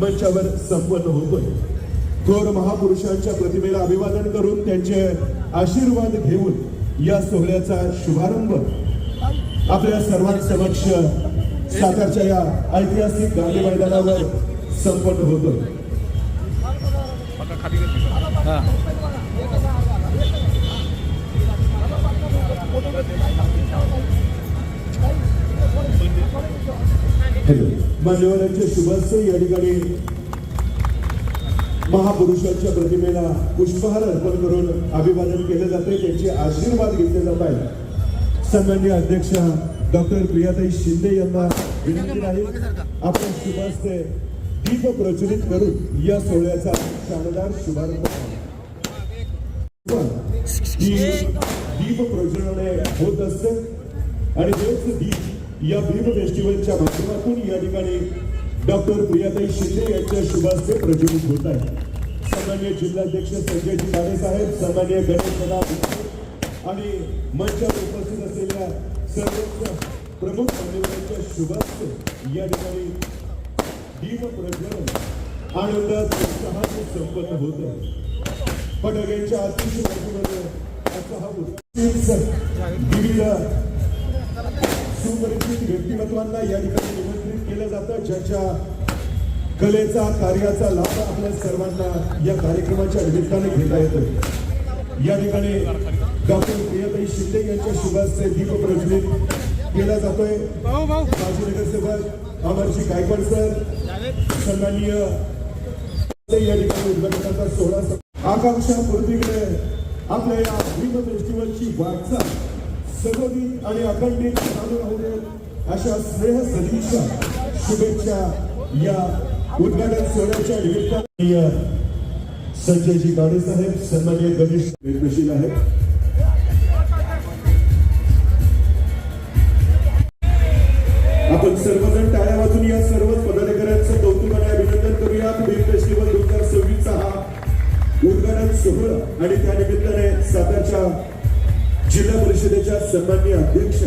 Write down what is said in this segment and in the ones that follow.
मंचावर संपन्न होतोय। थोर महापुरुषांच्या प्रतिमेला अभिवादन करून त्यांचे आशीर्वाद घेऊन या सोहळ्याचा शुभारंभ आपल्या सर्वांसमक्ष सातारच्या या ऐतिहासिक गांधी मैदानावर संपन्न होतोय। मान्यवरांचे शुभास्ते या ठिकाणी महापुरुषांच्या प्रतिमेला पुष्पहार अर्पण करून अभिवादन केले जाते, त्यांचे आशीर्वाद घेतले जात आहेत। सन्माननीय अध्यक्ष डॉक्टर प्रियाताई शिंदे यांना विनंती आहे आपण शुभास्ते दीप प्रज्वलित करून या सोहळ्याचा शानदार शुभारंभ दीप प्रज्वलने होत असते आणि तेच दीप या भीम फेस्टिवलच्या माध्यमातून या ठिकाणी डॉक्टर प्रियाताई शिंदे यांच्या शुभास्ते प्रज्वलित होत आहे। सन्माननीय जिल्हाध्यक्ष संजयजी काळे साहेब, सन्माननीय गणेश दादा आणि मंचावर उपस्थित असलेल्या सर्व प्रमुख मान्यवरांच्या शुभास्ते या ठिकाणी दीप प्रज्वलन आनंदात उत्साहात संपन्न होत आहे। फटाक्यांच्या अतिशय बाजूमध्ये असा हा विविध सुपरिचित व्यक्तिमत्वांना या ठिकाणी निमंत्रित केलं जातं, ज्यांच्या कलेचा कार्याचा लाभ आपल्या सर्वांना या कार्यक्रमाच्या निमित्ताने घेता येतो। या ठिकाणी डॉक्टर प्रियाताई शिंदे यांच्या शुभास्ते दीप प्रज्वलित केला जातोय। माजी नगरसेवक अमरजी गायकवाड सर, सन्माननीय या ठिकाणी उद्घाटनाचा सोहळा आकांक्षा पूर्तीकडे आपल्या या भीम फेस्टिवलची वाटचाल सदोदित आणि अखंडित चालू राहू दे अशा स्नेह सदिच्छा शुभेच्छा या उद्घाटन सोहळ्याच्या निमित्ताने संजयजी काळे साहेब, सन्माननीय गणेश निर्देशील आहेत। आपण सर्वजण टाळ्या वाजून या सर्व पदाधिकाऱ्यांचं कौतुक आणि अभिनंदन करूयात। भीम फेस्टिवल 2026 चा हा उद्घाटन सोहळा आणि त्या निमित्ताने सातारच्या जिल्हा परिषदेच्या सन्माननीय अध्यक्ष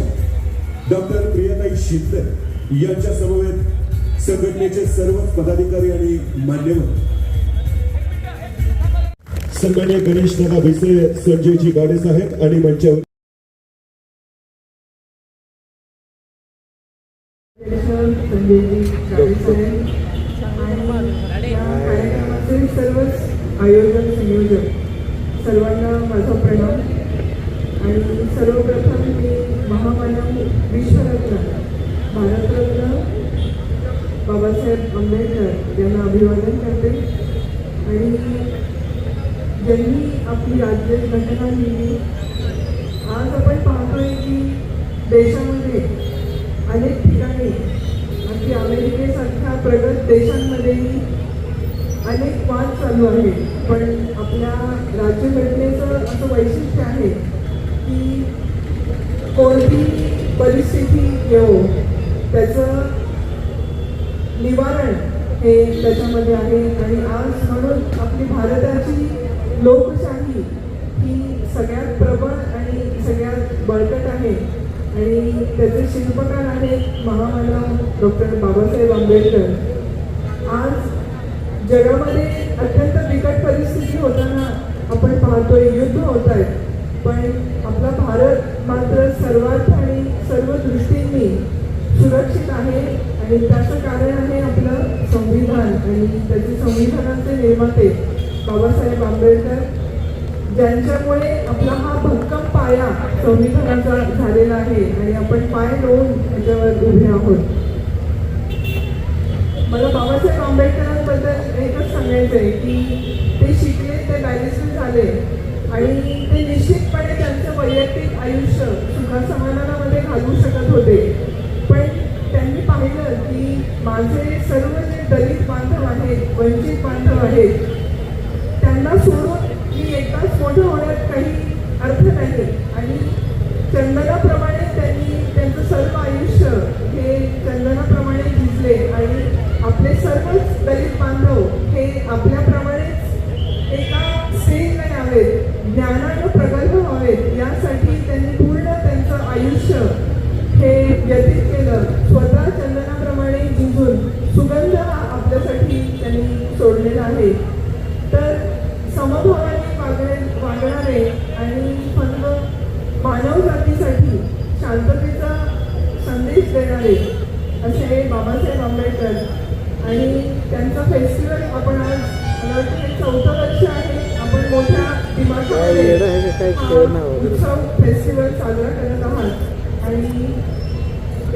डॉक्टर प्रियाताई शिंदे यांच्या समवेत संघटनेचे सर्व पदाधिकारी आणि मान्यवर, सन्माननीय गणेश दादा भिसे, संजयजी गाडे साहेब आणि मंचावर सर्वच आयोजक संयोजक सर्वांना माझा प्रणाम। आणि सर्वप्रथम मी महामानव विश्वरत्न भारतरत्न बाबासाहेब आंबेडकर यांना अभिवादन करते। आणि ज्यांनी आपली राज्यघटना लिहिली, आज आपण पाहतोय की देशामध्ये अनेक ठिकाणी अगदी अमेरिकेसारख्या प्रगत देशांमध्येही अनेक वाद चालू आहेत, पण आपल्या राज्यघटनेचं असं वैशिष्ट्य आहे की कोणती परिस्थिती येवो त्याचं निवारण हे त्याच्यामध्ये आहे। आणि आज म्हणून आपली भारताची लोकशाही ही सगळ्यात प्रबळ आणि सगळ्यात बळकट आहे आणि त्याचे शिल्पकार आहेत महामानव डॉक्टर बाबासाहेब आंबेडकर। आज जगामध्ये अत्यंत बिकट परिस्थिती होताना आपण पाहतोय, युद्ध होत आहेत, पण आपला भारत मात्र सर्वात आणि सर्व दृष्टींनी सुरक्षित आहे। आणि त्याचं कारण आहे आपलं संविधान आणि त्याचे संविधानाचे निर्माते बाबासाहेब आंबेडकर, ज्यांच्यामुळे आपला हा भक्कम पाया संविधानाचा झालेला आहे आणि आपण पाय रोवून त्याच्यावर उभे आहोत। मला बाबासाहेब आंबेडकरांबद्दल एकच सांगायचं आहे की ते शिकले, ते बॅरिस्टर झाले आणि ते निश्चितपणे त्यांचं वैयक्तिक आयुष्य सुखासमाधानामध्ये घालवू शकत होते, पण त्यांनी पाहिलं की माझे सर्व जे दलित बांधव आहेत, वंचित बांधव आहेत, त्यांना सोडून मी एकदाच मोठं होण्यात काही अर्थ नाही। आणि चंदनाप्रमाणे त्यांनी त्यांचं सर्व आयुष्य हे चंदनाप्रमाणे भिजले आणि आपले सर्वच दलित बांधव हे आपल्याप्रमाणेच एका स्टेजला यावेत, ज्ञानानं प्रगल्भ व्हावेत, यासाठी त्यांनी पूर्ण त्यांचं आयुष्य हे व्यतीत केलं। स्वतः चंदनाप्रमाणे झिजून सुगंध हा आपल्यासाठी ठेवलेला आहे. तर समभावाने वागणारे आणि फक्त मानव जातीसाठी शांततेचा संदेश देणारे असे बाबासाहेब आंबेडकर आणि त्यांचा फेस्टिवल आपण आज मला वाटतं हे 4थं वर्ष आहे. आपण मोठ्या दिमाखामध्ये हा उत्सव फेस्टिवल साजरा करत आहात आणि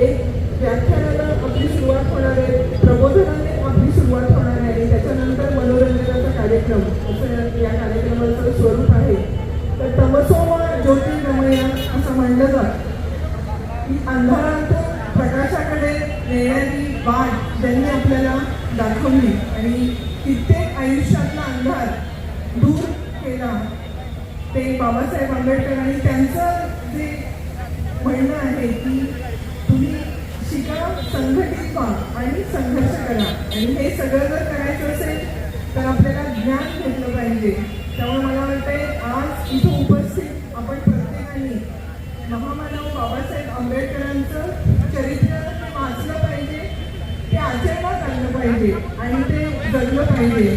एक व्याख्यानाला आपली सुरुवात होणार आहे, प्रबोधनाने आपली सुरुवात होणार आहे आणि त्याच्यानंतर मनोरंजनाचा कार्यक्रम असं या कार्यक्रमाचं स्वरूप आहे. तर तमसो मा ज्योतिर्गमय असं म्हणलं जातं की अंधारातून प्रकाशाकडे नेण्याची वाट ज्यांनी आपल्याला दाखवली आणि कित्येक आयुष्यातला अंधार दूर केला ते बाबासाहेब आंबेडकर. आणि त्यांचं जे म्हणणं आहे की तुम्ही शिका, संघटित व्हा आणि संघर्ष करा. आणि हे सगळं जर करायचं असेल तर आपल्याला ज्ञान घेतलं पाहिजे. त्यामुळे मला वाटतंय आज इथं उपस्थित आपण प्रत्येकाने महामानव बाबासाहेब आंबेडकरांचं चरित्र वाचलं पाहिजे, ते आचरणात आणलं पाहिजे आणि ते जगलं पाहिजे.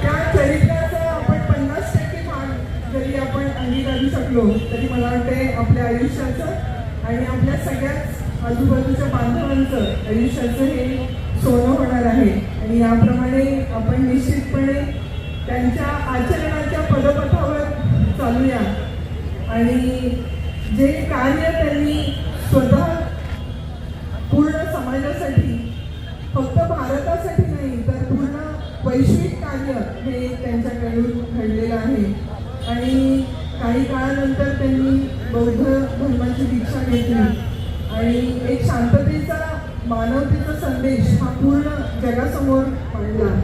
त्या चरित्राचं आपण 50% भाग जरी आपण अंगीकारू शकलो तरी मला वाटते आपल्या आयुष्याचं आणि आपल्या सगळ्याच आजूबाजूच्या बांधवांचं आयुष्याचं हे सोनं होणार आहे. आणि याप्रमाणे आपण निश्चितपणे त्यांच्या आचरणाच्या पदपथावर चालूया आणि जे कार्य त्यांनी स्वतः पूर्ण समाजासाठी, फक्त भारतासाठी नाही तर पूर्ण वैश्विक कार्य हे त्यांच्याकडून घडलेलं आहे. आणि काही काळानंतर त्यांनी बौद्ध धर्माची दीक्षा घेतली आणि एक शांततेचा, मानवतेचा संदेश हा पूर्ण जगासमोर मांडला.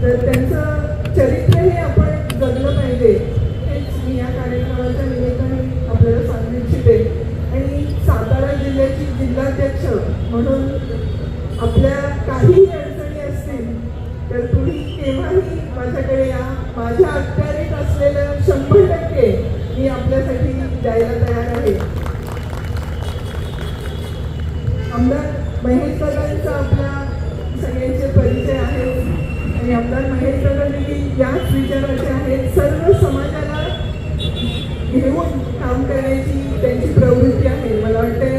तर त्यांचं चरित्र हे आपण जगलं पाहिजे हेच मी या कार्यक्रमाच्या निमित्ताने आपल्याला सांगू इच्छिते. आणि सातारा जिल्ह्याची जिल्हाध्यक्ष म्हणून आपल्या काही अडचणी असतील तर तुम्ही केव्हाही माझ्याकडे या. माझ्या अखत्यारीत असलेलं 100% मी आपल्यासाठी द्यायला तयार आहे. आमदार महेश दादांचा आपल्या सगळ्यांचे परिचय आहेत आणि आमदार महेश दादा देखील याच विचाराचे आहेत. सर्व समाजाला घेऊन काम करण्याची त्यांची प्रवृत्ती आहे. मला वाटते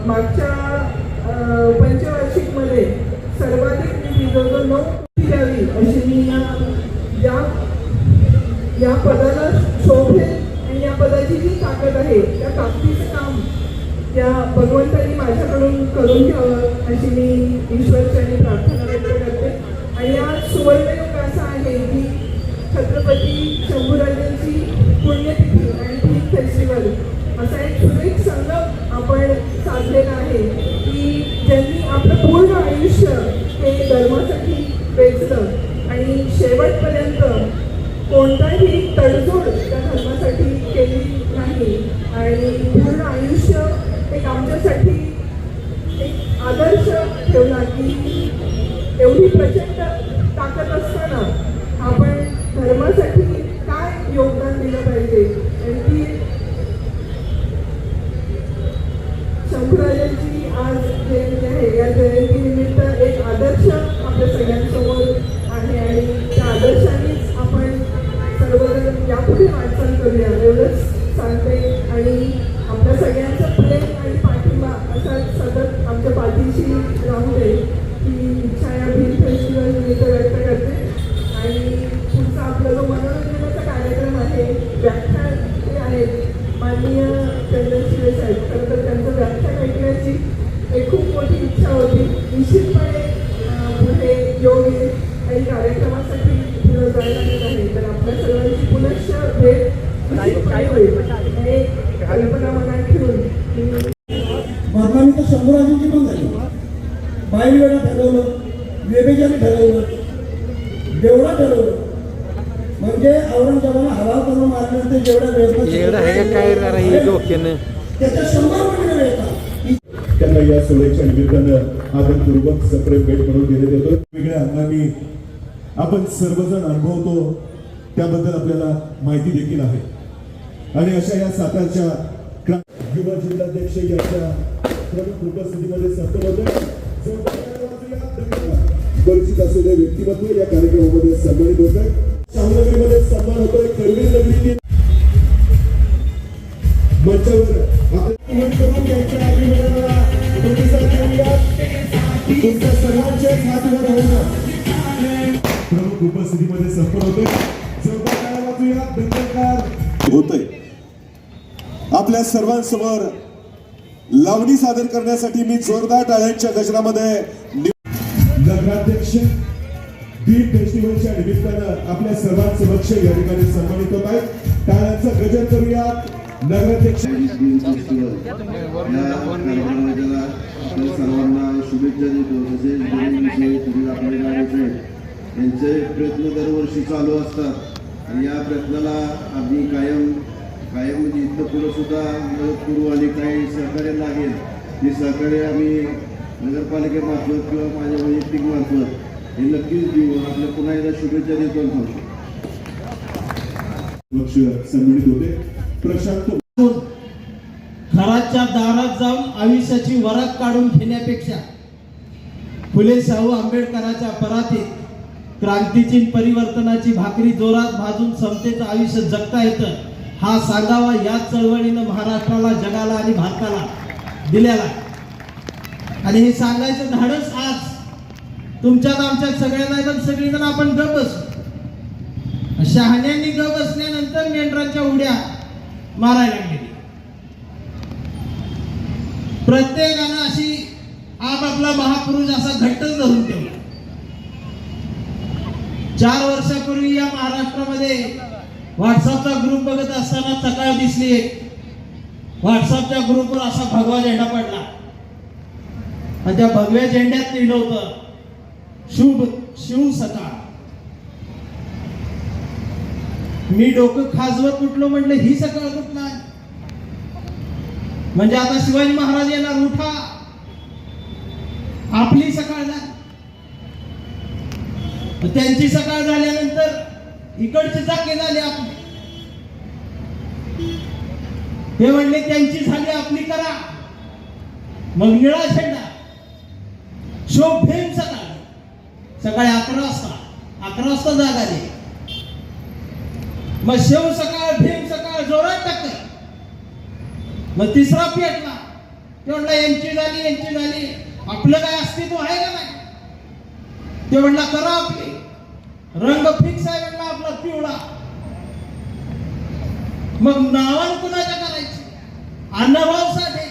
मागच्या पंचवार्षिकमध्ये सर्वाधिक निधी जवळजवळ 9 कोटी द्यावी अशी मी या पदाला शोभेल आणि या पदाची जी ताकद आहे त्या ताकदीचं काम त्या भगवंतांनी माझ्याकडून करून घ्यावं अशी मी ईश्वरचरणी प्रार्थना व्यक्त करते. आणि या सुवर्णयुग असा आहे की छत्रपती शंभूराजांची पुण्यतिथी आणि फिल्म फेस्टिवल असा एक सुरेख संगम आपण साधलेला आहे की ज्यांनी आपलं पूर्ण आयुष्य हे धर्मासाठी वेचलं आणि शेवटपर्यंत कोणताही तडजोड त्या धर्मासाठी केली नाही आणि पूर्ण आयुष्य एक आमच्यासाठी एक आदर्श ठेवला की एवढी प्रचंड ताकद असताना आपण धर्मासाठी काय योगदान दिलं पाहिजे. आणि ती शंभूराजांची आज जयंती आहे. या जयंतीनिमित्त एक आदर्श आपल्या सगळ्यांसमोर आहे आणि त्या आदर्शानेच आपण सर्वजण यापुढे वाटचाल करूया एवढंच सांगते. आणि आपल्या सगळ्यांचं प्रेम आणि पाठिंबा असा सतत आमच्या पाठीशी राहू दे ही इच्छा या फिल्म फेस्टिवल निमित्त व्यक्त करते. आणि पुढचा आपला जो मनोरंजनाचा कार्यक्रम आहे, व्याख्यान ते आहेत माननीय चंदन शिवे साहेब. खरं तर त्यांचं व्याख्यान ऐकण्याची एक खूप मोठी इच्छा होती. निश्चितपणे पुढे योग येईल आणि कार्यक्रमासाठी पुढे जायला मिळत आहे. तर आपल्या सर्वांची पुनश्च भेट होईल आणि कल्पना मनात ठेवून महात्मांनी तर शंभूराजांची पण झाली. बाईवेळा ठरवलं, वेबेजाने ठरवलं, देवळा ठरवलं. म्हणजे औरंगजेबाला हवा करून मारल्यानंतर जेवढ्या वेळ त्याच्या 100 पटीने वेळ त्यांना या सोहळ्याच्या निमित्तानं आदरपूर्वक सप्रेम भेट म्हणून देण्यात येतो. वेगळ्या अंगाने आपण सर्वजण अनुभवतो त्याबद्दल आपल्याला माहिती देखील आहे. आणि अशा या सातारच्या युवा जिल्हाध्यक्ष याच्या प्रमुख उपस्थितीमध्ये संपन्न होते. परिचित असलेले व्यक्तिमत्व या कार्यक्रमामध्ये सन्मानित होत आहे. शाहूनगरीमध्ये सन्मान होतोय करवीर नगरीतील मंचावर आपण करून त्यांच्या अभिनंदनाला प्रतिसाद देऊया. तुमच्या सर्वांचे हातवर होऊया. प्रमुख उपस्थितीमध्ये संपन्न होतोय. जोरदार टाळ्या वाजवूया. दंगलकार होतोय. आपल्या सर्वांसमोर लावणी सादर करण्यासाठी मी जोरदार टाळ्यांच्या गजरामध्ये नगराध्यक्ष बीट फेस्टिवलच्या निमित्तानं आपल्या सर्वांसमक्ष या ठिकाणी सन्मानित होत आहेत. टाळ्यांचा गजर करूया. नगराध्यक्ष सर्वांना शुभेच्छा देतो. तसेच यांचे प्रयत्न दरवर्षी चालू असतात आणि या प्रयत्नाला आम्ही कायम म्हणजे इथं पुढं सुद्धा मदत करू आणि काही सहकार्य लागेल हे सहकार्य आम्ही नगरपालिकेमार्फत किंवा माझ्या वैयक्तिक मार्फत हे नक्कीच देऊ. आपल्या पुन्हा एकदा शुभेच्छा देतो. सन्मानित होते. प्रशांत घराच्या दारात जाऊन आयुष्याची वरात काढून घेण्यापेक्षा फुले शाहू आंबेडकरांच्या परातीत क्रांतीची परिवर्तनाची भाकरी जोरात भाजून समतेचं आयुष्य जगता येतं हा सांगावा याच चळवळीनं महाराष्ट्राला, जगाला आणि भारताला दिलेला आहे. आणि हे सांगायचं धाडस आज तुमच्यात आमच्यात सगळ्यांना पण सगळीजण आपण गप बसू. शहाण्यांनी गप बसल्यानंतर मेंढरांच्या उड्या मारायला लागली. प्रत्येकानं अशी आपापला महापुरुष असा घट्टच धरून ठेवला. 4 वर्षापूर्वी या महाराष्ट्रामध्ये व्हॉट्सअपचा ग्रुप बघत असताना सकाळ दिसली एक. व्हॉट्सअपच्या ग्रुपवर असा भगवा झेंडा पडला आणि त्या भगव्या झेंड्यात लिहिलं होतं शिव सकाळ. मी डोकं खाजवत उठलो, म्हटलं ही सकाळ कुठला आहे? म्हणजे आता शिवाजी महाराज येणार, उठा आपली सकाळ झाली. त्यांची सकाळ झाल्यानंतर इकडची चाके झाली आपली. हे म्हणले त्यांची झाली आपली करा. मग निळा झेंडा शोभ भेम सकाळ. सकाळी 11 वाजता जाग आली. मग शिव सकाळ भीम सकाळ जोरात टाकत. मग तिसरा पेटला. ते म्हणला यांची झाली आपलं काय अस्तित्व आहे का नाही? ते म्हणला करा आपली. रंग फिक्स आहे म्हणला आपला पिवळा. मग नावान कुणाच्या करायची? अण्णाभाऊ साठे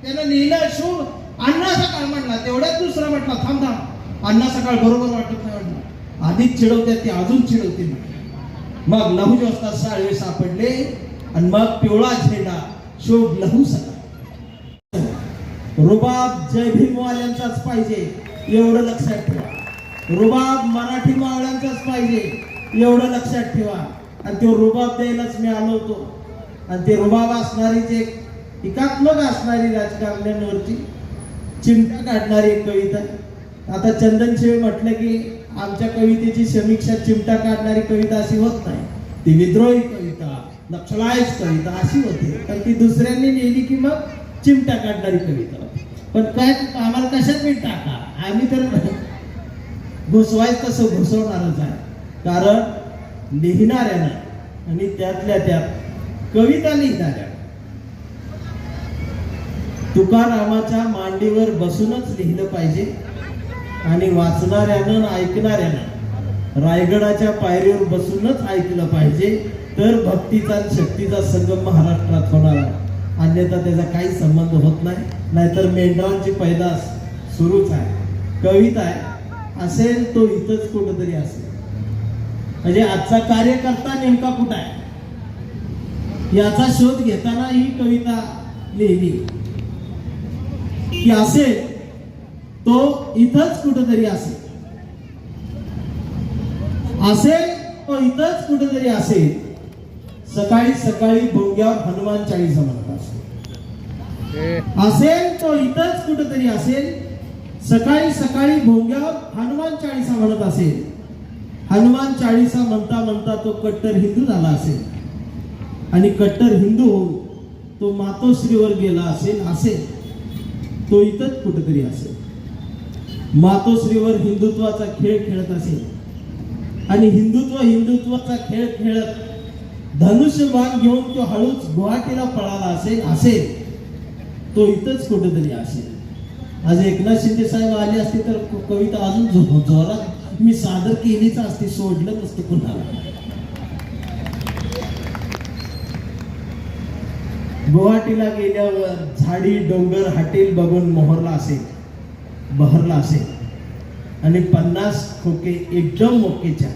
त्यानं लिहिलं शुभ अण्णा सकाळ म्हणला. तेवढ्यात दुसरा म्हटला थांब अण्णा सकाळ बरोबर वाटत नाही म्हणला. आधीच चिडवते ते अजून चिडवते म्हटलं. मग लहू वाजता साळवे सापडले आणि मग पिवळा झेंडा शोभ लहू सकाळ. रुबाब जय भीमवाल्यांचाच पाहिजे एवढं लक्षात ठेवा. रुबाब मराठी मावळ्यांचाच पाहिजे एवढं लक्षात ठेवा. आणि तो रुबाब द्यायलाच मी आलो होतो. आणि ते रुबाब असणारीच एक एकात्मक असणारी राजकारण्यांवरची चिमटा काढणारी एक कविता. आता चंदन शिवे म्हटलं की आमच्या कवितेची समीक्षा चिमटा काढणारी कविता अशी होत नाही. ती विद्रोही कविता, नक्षलाईज कविता अशी होते. पण ती दुसऱ्यांनी लिहिली की मग चिमटा काढणारी कविता. पण काय आम्हाला कशात मी टाका, आम्ही तर घुसवायचं तसं घुसवणारच आहे. कारण लिहिणाऱ्यानं आणि त्यातल्या त्यात कविता लिहिणाऱ्या तुकारामाच्या मांडीवर बसूनच लिहिलं पाहिजे. आणि वाचणाऱ्यानं ऐकणाऱ्यानं रायगडाच्या पायरीवर बसूनच ऐकलं पाहिजे. तर भक्तीचा शक्तीचा संगम महाराष्ट्रात होणार. अन्यथा त्याचा काही संबंध होत नाही. नाहीतर मेंढरांची पैदास सुरूच आहे. कविता आहे असेल तो इथंच कुठंतरी असेल. म्हणजे आजचा कार्यकर्ता नेमका कुठं आहे याचा शोध घेताना ही कविता लिहिली की असेल तो इथंच कुठेतरी असेल. तो इथंच कुठेतरी असेल. सकाळी सकाळी भोंग्यावर हनुमान चाळीसा म्हणत असेल तो इथंच कुठेतरी असेल. सकाळी सकाळी भोंग्यावर हनुमान चाळीसा म्हणत असेल. हनुमान चाळीसा म्हणता म्हणता तो कट्टर हिंदू झाला असेल. आणि कट्टर हिंदू होऊन तो मातोश्रीवर गेला असेल. तो इथंच कुठेतरी असेल. मातोश्रीवर हिंदुत्वाचा खेळ खेळत असेल आणि हिंदुत्वाचा खेळ खेळत धनुष्यबाण घेऊन तो हळूच गुवाहाटीला पळाला असेल तो इथंच कुठेतरी असेल. आज एकनाथ शिंदे साहेब आले असते तर कविता अजून जोरात मी सादर केलीच असते, सोडलं नसतं कुणाला. गुवाहाटीला गेल्यावर झाडी डोंगर हॉटेल बघून बहरला असेल आणि 50 खोके एकदम मोकेच्या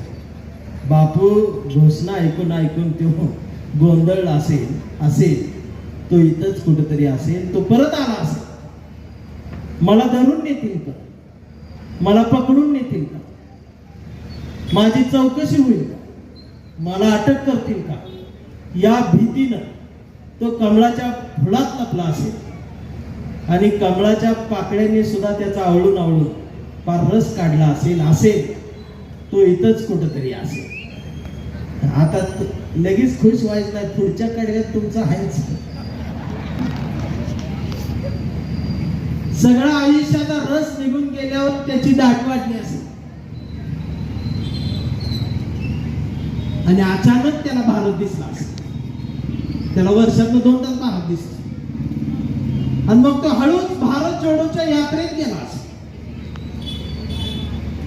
बापू घोषणा ऐकून तो गोंधळला असेल तो इथंच कुठेतरी असेल. तो परत आला असेल. मला धरून नेतील का, मला पकडून नेतील का, माझी चौकशी होईल का, मला अटक करतील का, या भीतीनं तो कमळाच्या फुलात लपला असेल आणि कमळाच्या पाकळ्याने सुद्धा त्याचा आवळून पार रस काढला असेल तो इथंच कुठेतरी असेल. आता लगेच खुश व्हायचं नाही, पुढच्या कड्यात तुमचा आहेच. सगळा आयुष्याचा रस निघून गेल्यावर त्याची दाट वाटली असेल आणि अचानक त्याला भारत दिसला असेल. त्याला वर्षातनं 2 तास भारत दिसतो आणि मग तो हळूच भारत जोडोच्या यात्रेत गेला असेल.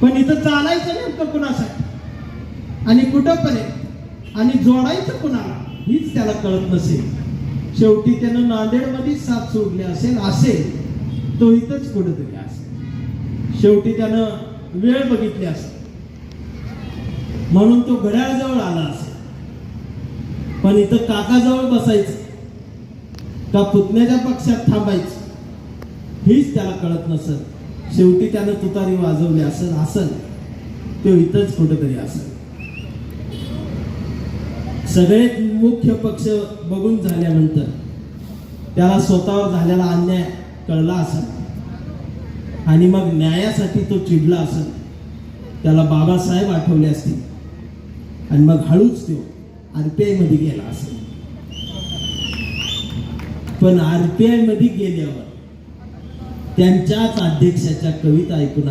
पण इथं चालायचं नेमकं कुणासाठी आणि कुठंपर्यंत आणि जोडायचं कुणाला हीच त्याला कळत नसेल. शेवटी त्यानं नांदेडमध्ये साथ सोडली असेल तो इथंच कुठेतरी असेल. शेवटी त्यानं वेळ बघितली असेल म्हणून तो घड्याळजवळ आला असेल. पण इथं काकाजवळ बसायचं का पुतण्याच्या पक्षात थांबायचं हीच त्याला कळत नसेल. शेवटी त्यानं तुतारी वाजवली असेल तो इथंच कुठेतरी असेल. सगळे मुख्य पक्ष बघून झाल्यानंतर त्याला स्वतःवर झालेला अन्याय कळला असेल आणि मग न्यायासाठी तो चिडला असेल. त्याला बाबासाहेब आठवले असतील आणि मग हळूच तो RPI मध्ये गेला असेल. पण RPI मध्ये गेल्यावर त्यांच्याच अध्यक्षाच्या कविता ऐकून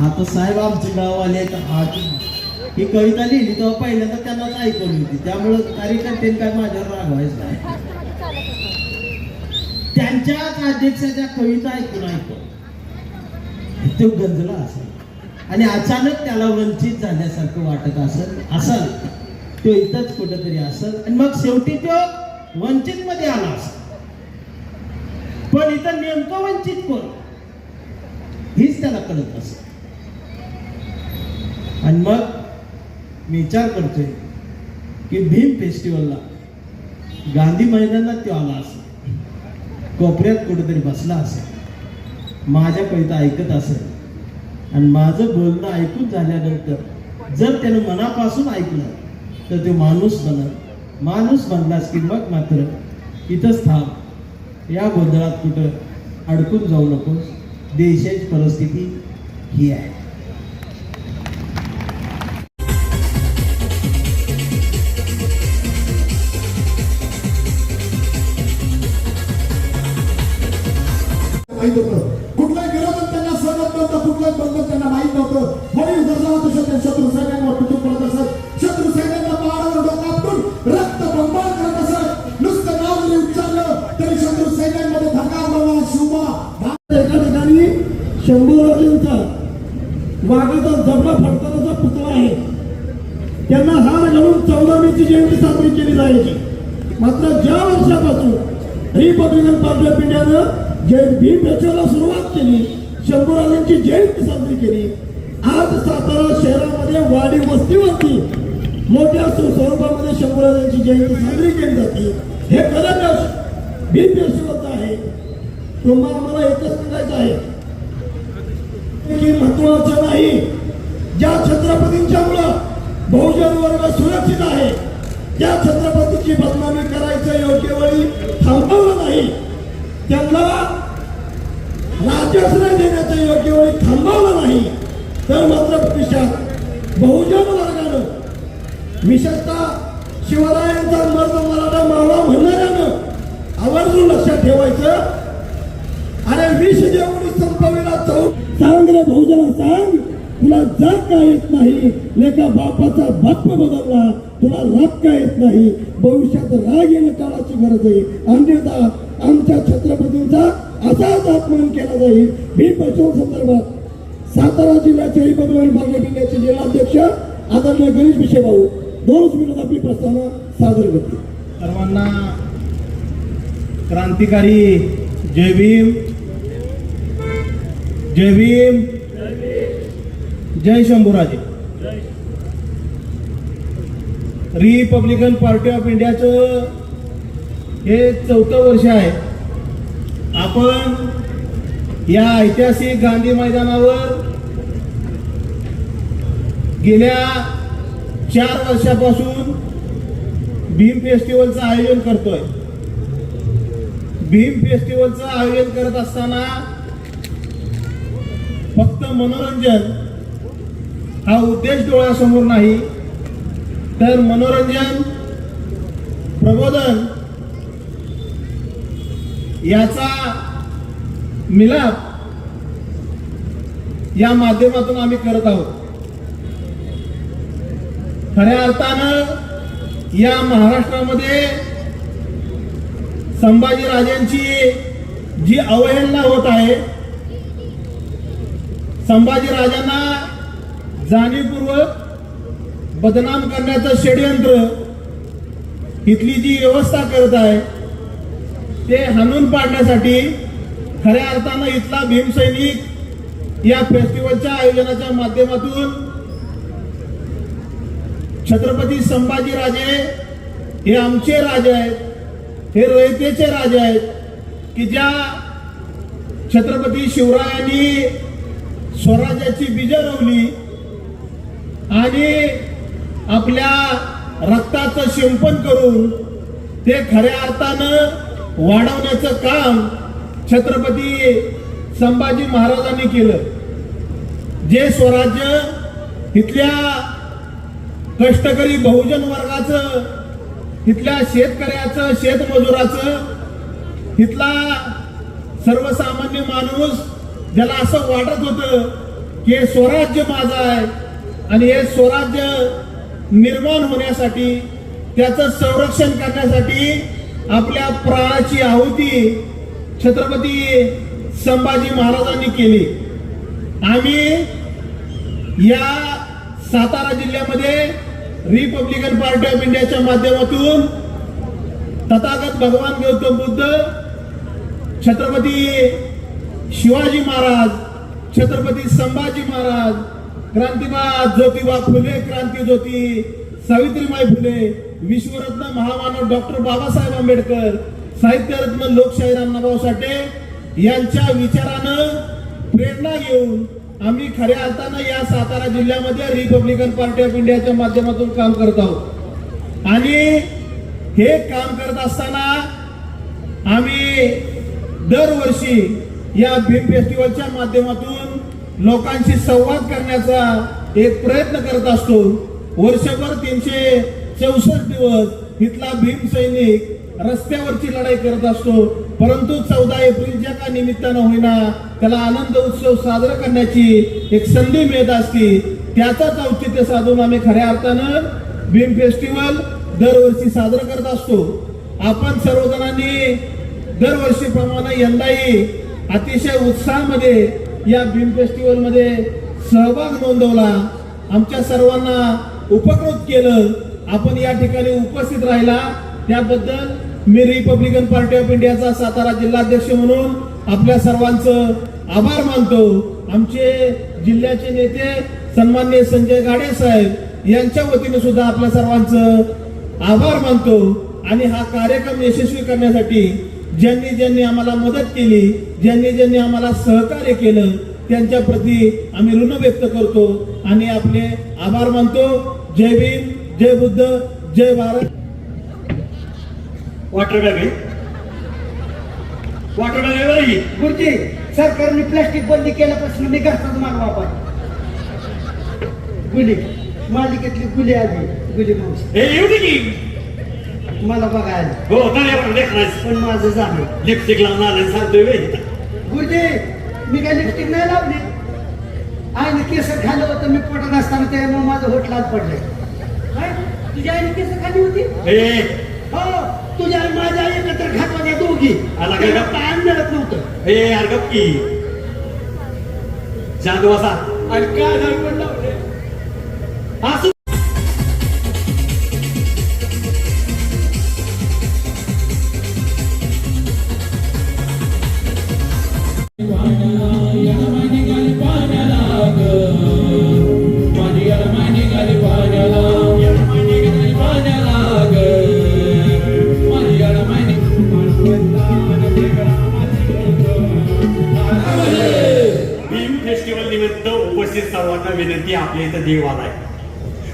आता साहेब आमचे गाववाले ही कविता लिहिली तेव्हा पहिल्यांदा त्यांनाच ऐकवली होती, त्यामुळं कार्यकर्त्यांनी काय माझ्यावर रागवायचं नाही. त्यांच्याच अध्यक्षाच्या कविता ऐकून तो गंजला असेल आणि अचानक त्याला वंचित झाल्यासारखं वाटत असेल तो इथंच कुठेतरी असेल आणि मग शेवटी तो वंचित मध्ये आला असेल. पण इथं नेमकं वंचित कोण हीच त्याला कळत असेल. आणि मग मी विचार करतोय की भीम फेस्टिवलला गांधी मैदानात तो आला असेल, कोपऱ्यात कुठेतरी बसला असेल, माझ्या कविता ऐकत असेल आणि माझं बोलणं ऐकून झाल्यानंतर जर त्यानं मनापासून ऐकलं तर तो माणूस बनलास की मग मात्र इथंच थांब. या गोंधळात कुठं अडकून जाऊ नकोस. देशाची परिस्थिती ही आहे. माहित होतं कुठलाही विरोधक त्यांना सहमत नव्हतं, कुठलाही बंधन त्यांना माहित नव्हतं. म्हणून जर शत्रू सैन्यांवर तुटून पडत असत, शत्रू सैन्यांना पहाडावर डोकं आपटून रक्त बंबाळ करत असत. नुसतं नाव जरी उच्चारलं तरी शत्रू सैन्यांमध्ये धक्का मारला शिवबा. एका ठिकाणी शंभूराजांचा वाघाचा जबडा फडतानाचा पुतळा आहे. त्यांना हार घालून 14मीची जयंती साजरी केली जायची. मात्र ज्या वर्षापासून रिपब्लिकन पार्टी ऑफ इंडियानं भीम फेस्टिवलला सुरुवात केली, शंभूराजांची जयंती साजरी केली. आज सातारा शहरामध्ये वाडी वस्तीवरती मोठ्या स्वरूपामध्ये शंभूराजांची जयंती साजरी केली जाते. हे खरं भीम फेस्टिवलचं आहे. तुम्हाला मला एकच सांगायचं आहे की महत्वाचं नाही, ज्या छत्रपतींच्यामुळं बहुजन वर्ग सुरक्षित आहे त्या छत्रपतीची बदनामी करायचं योग्य वेळी थांबवलं नाही, त्यांना राज्याश्रय देण्याचं योग्य वेळी थांबवलं नाही तर मात्र भविष्यात बहुजन वर्गानं विशेषतः शिवरायांचा मर्द मराठा मावळा म्हणणाऱ्यानं आवर्जून लक्षात ठेवायचं. अरे विष जेवढी संपविला सांग रे बहुजन सांग, तुला जात का येत नाही, लेका बापाचा बाप बदलला, तुला राग का येत नाही. भविष्यात राग येणं काळाची गरज आहे. अन्यथा आमच्या छत्रपतींचा असाच अपमान केला जाईल. भीम पेशवा संदर्भात सातारा जिल्ह्याचे रिपब्लिकन पार्टी इंडियाचे जिल्हाध्यक्ष आदरणीय गणेश विषय भाऊ 2 मिनिट आपली प्रस्तावना सादर करतील. सर्वांना क्रांतिकारी जय भीम, जय भीम, जय शंभूराजे. रिपब्लिकन पार्टी ऑफ इंडियाचं हे 4थं वर्ष आहे. आपण या ऐतिहासिक गांधी मैदानावर गेल्या 4 वर्षापासून भीम फेस्टिवलचं आयोजन करतोय. भीम फेस्टिवलचं आयोजन करत असताना फक्त मनोरंजन हा उद्देश डोळ्यासमोर नाही, तर मनोरंजन, प्रबोधन याचा मिलाप या माध्यमातून आम्ही करत आहोत. खऱ्या अर्थानं या महाराष्ट्रामध्ये संभाजीराजांची जी अवहेलना होत आहे, संभाजीराजांना जाणीवपूर्वक बदनाम करण्याचं षडयंत्र इथली जी व्यवस्था करत आहे ते हाणून पाडण्यासाठी खऱ्या अर्थानं इथला भीमसैनिक या फेस्टिवलच्या आयोजनाच्या माध्यमातून छत्रपती संभाजीराजे हे आमचे राजे आहेत, हे रयतेचे राजे आहेत की ज्या छत्रपती शिवरायांनी स्वराज्याची बीज रोवली आणि आपल्या रक्ताचं शिंपण करून ते खऱ्या अर्थानं वाढवण्याचं काम छत्रपती संभाजी महाराजांनी केलं. जे स्वराज्य इथल्या कष्टकरी बहुजन वर्गाचं, इथल्या शेतकऱ्याचं, शेतमजुराचं, इथला सर्वसामान्य माणूस ज्याला असं वाटत होतं की हे स्वराज्य माझं आहे आणि हे स्वराज्य निर्माण होण्यासाठी, त्याचं संरक्षण करण्यासाठी आपल्या प्राणाची आहुती छत्रपती संभाजी महाराजांनी केली. आम्ही या सातारा जिल्ह्यामध्ये रिपब्लिकन पार्टी ऑफ इंडियाच्या माध्यमातून तथागत भगवान गौतम बुद्ध, छत्रपती शिवाजी महाराज, छत्रपती संभाजी महाराज, क्रांतिबा ज्योतिबा फुले, क्रांतिज्योती सावित्रीबाई फुले, विश्वरत्न महामानव डॉक्टर बाबासाहेब आंबेडकर, साहित्यरत्न लोकशाहीर अण्णाभाऊ साठे यांच्या विचारानं प्रेरणा घेऊन आम्ही खऱ्या अर्थानं या सातारा जिल्ह्यामध्ये रिपब्लिकन पार्टी ऑफ इंडियाच्या माध्यमातून काम करत आहोत. आणि हे काम करत असताना आम्ही दरवर्षी या भीम फेस्टिवलच्या माध्यमातून लोकांशी संवाद करण्याचा एक प्रयत्न करत असतो. वर्षभर 364 दिवस इथला भीम सैनिक रस्त्यावरची लढाई करत असतो, परंतु 14 एप्रिलच्या का निमित्तानं होईना त्याला आनंद उत्सव साजरा करण्याची एक संधी मिळत असते. त्याचाच औचित्य साधून आम्ही खऱ्या अर्थानं भीम फेस्टिवल दरवर्षी साजरा करत असतो. आपण सर्वजणांनी दरवर्षीप्रमाणे यंदाही अतिशय उत्साहामध्ये या भीम फेस्टिवल मध्ये सहभाग नोंदवला. आमच्या सर्वांना उपकृत केलं. आपण या ठिकाणी उपस्थित राहिला त्याबद्दल मी रिपब्लिकन पार्टी ऑफ इंडियाचा सातारा जिल्हाध्यक्ष म्हणून आपल्या सर्वांचं आभार मानतो. आमचे जिल्ह्याचे नेते सन्माननीय संजय गाडे साहेब यांच्या वतीने सुद्धा आपल्या सर्वांचं आभार मानतो. आणि हा कार्यक्रम यशस्वी करण्यासाठी ज्यांनी ज्यांनी आम्हाला मदत केली, ज्यांनी ज्यांनी आम्हाला सहकार्य केलं त्यांच्या प्रती आम्ही ऋण व्यक्त करतो आणि आपले आभार मानतो. जय भीम, जय बुद्ध, जय भारत. वॉटर बॅग आहे, वॉटर बॅग आहे बरं ही. गुरुजी, सरकारने प्लास्टिक बंदी केल्यापासून मी घरचाच माल वापर. गुली मालिकेतली गुली आली, गुली मावशी. हे येऊ दे की मला बघायला हो तर लेखनाच पण माझं झालं. लिपस्टिक लावून आलं सांगतोय वेळ गुरुजी मी काय लिपस्टिक नाही लावली. आईने केस खाल्लं होतं मी पोटात असताना त्यामुळे माझं होट लाल पडलंय. काय? तुझ्या आईने केस खाली होती? ए हो तुझ्या आणि माझ्या आई एकत्र खात होत्या दोघी. आला काय? त्याला काय मिळत नव्हतं. ए यार गप की चांद वासा आणि काय झालं पण लावले. असू भीम फेस्टिवल निमित्त उपस्थित सर्वांना विनंती आपल्या इथं देव आलाय.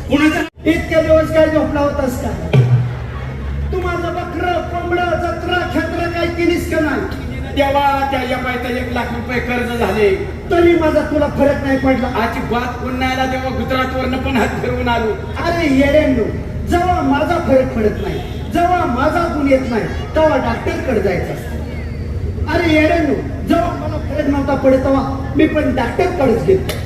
कुणाच्या इतक्या दिवस काय झोपला होतास का? तू माझं बकरं कोंबडं जत्रा छत्र काय केलीस का नाही? तेव्हा त्याच्या पायथा 1 लाख रुपये कर्ज झाले. तरी माझा तुला फरक नाही पडला. अजिबात पुन्हा आला तेव्हा गुजरातवरनं पण हात फिरवून आलो. अरे येड्यांनो, जेव्हा माझा फरक पडत नाही, जेव्हा माझा गुण येत नाही, तेव्हा डॉक्टरकडे जायचं असतं. अरे येड्यांनो, जेव्हा मला फरक नव्हता पडत तेव्हा मी पण डॉक्टरकडेच गेलो.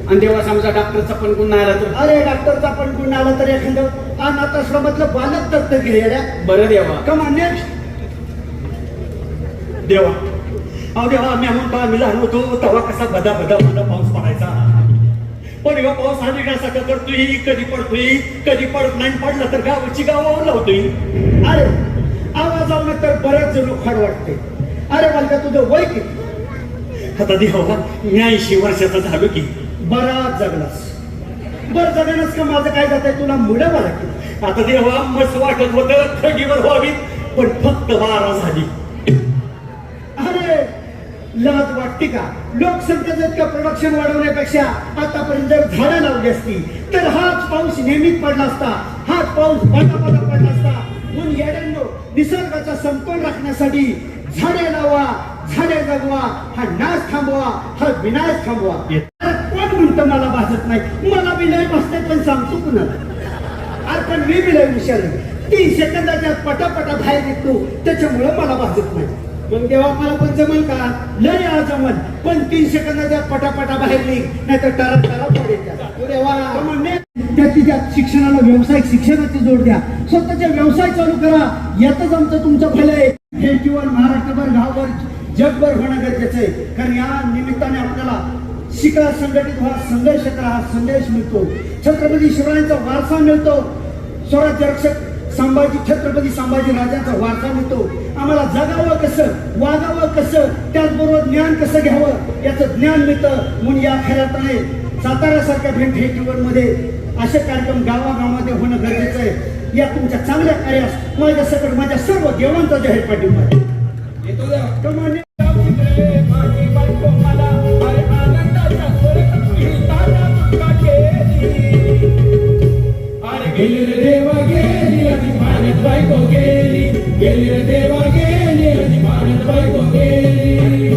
आणि तेव्हा समजा डॉक्टरचा पण गुन्हा आला तर अरे डॉक्टरचा पण गुण आला तर एखादं अनाथाश्रमातलं बालक दत्तक घे येड्या. बरं देवा. कमा नेक्स्ट. देवा अहो देवा आम्ही आम्ही लहान होतो तेव्हा कसा बदा पाऊस पडायचा. पण ह्यो पाऊस आम्ही कसा करतोय, कधी पडतोय कधी पडत नाही. पडला तर गावाची गावावर लावतोय. अरे आवाजावनं तर बरंच जणू खड वाटते. अरे बालका तुझं वय किती? आता देवा मी 80 वर्षाचा झालो की. बराच जगलास. बरं जगणच का माझं काय जात आहे तुला मुलं मला की. आता देवा मस्त वाटत होतं थंडीवर व्हावी पण फक्त 12 झाली. अरे लाज वाटते का? लोकसंख्येचं इतकं प्रोडक्शन वाढवण्यापेक्षा आतापर्यंत जर झाडं लावली असती तर हाच पाऊस नेहमीच पडला असता. हाच पाऊस पटा पडला असता. म्हणून येड्यांनो, निसर्गाचा समतोल राखण्यासाठी झाडे लावा, झाडे जगवा, हा नाश थांबवा, हा विनाश थांबवा. अरे कोण म्हणतं मला भाजत नाही? मला बी लय बसते पण सांगतो कुणाला. अरे पण मी बी लय हुशार आहे. 3 सेकंदाच्या पटापटा बाहेर निघतो त्याच्यामुळं मला भाजत नाही. मग तेव्हा मला पण जमल का? लय आ जमल पण 3 सेकंदाच्या पटापटा बाहेर निघ नाही तर टरा त्याची त्या शिक्षणाला व्यावसायिक शिक्षणाची जोड द्या. स्वतःचे व्यवसाय चालू करा. यातच आमचं तुमचं भलं आहे. हे जीवन महाराष्ट्रभर गावभर जगभर होणं गरजेचं आहे. कारण या निमित्ताने आपल्याला शिका, संघटित व्हा, संघर्ष करा हा संदेश मिळतो. छत्रपती शिवरायांचा वारसा मिळतो. स्वराज्य रक्षक छत्रपती संभाजी राजांचा वारसा मिळतो. आम्हाला जगावं कसं, वागावं कसं, त्याचबरोबर ज्ञान कसं घ्यावं याचं ज्ञान मिळतं. म्हणून या खऱ्यापणे साताऱ्यासारख्या भीम फेस्टिवलमध्ये असे कार्यक्रम गावागावामध्ये होणं गरजेचं आहे. या तुमच्या चांगल्या कार्यास माझ्या सकट माझ्या सर्व देवांचा जाहीर पाठिंबा आहे. कमाने गेली रे देवा गेली आणि पाण्यात बायको गेली. गेली रे देवा गेली आणि पाण्यात बायको गेली.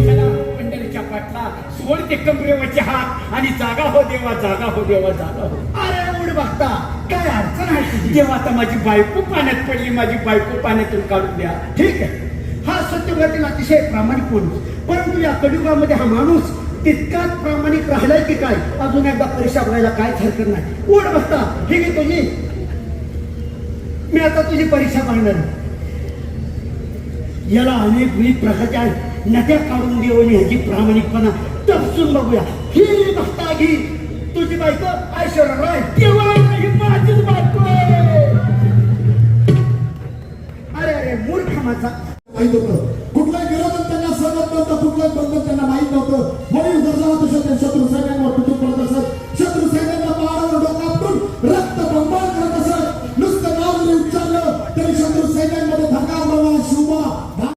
पंढरीच्या पाटला सोड ते कमरेवरचे हात आणि जागा हो देवा, जागा हो देवा, जागा हो. अरे उड बघता काय अडचण आहे तुझी? देवा आता माझी बायको पाण्यात पडली, माझी बायको पाण्यातून काढून द्या. ठीक आहे, हा सत्यव्रतील अतिशय प्रामाणिक माणूस. परंतु या कलियुगामध्ये हा माणूस तितकाच प्रामाणिक राहिलाय की काय? अजून एकदा परीक्षा बघायला काहीच हरकत नाही. उड बघता ठीक आहे तुझी. मी आता तुझी परीक्षा पाहणार. याला अनेक विविध प्रकारच्या नद्या काढून देऊन ह्याची प्रामाणिकपणा तपसून बघूया. ही बघता घी तुझी बायको ऐश्वर्या राय. तेव्हा ही माझीच बायको आहे. अरे अरे मूर्ख माझा. माहित होतं कुठलाही विरोधक त्यांना सहमत नव्हतं, कुठलाही बंधन त्यांना माहित नव्हतं. म्हणून जर शत्रू सगळ्यांवर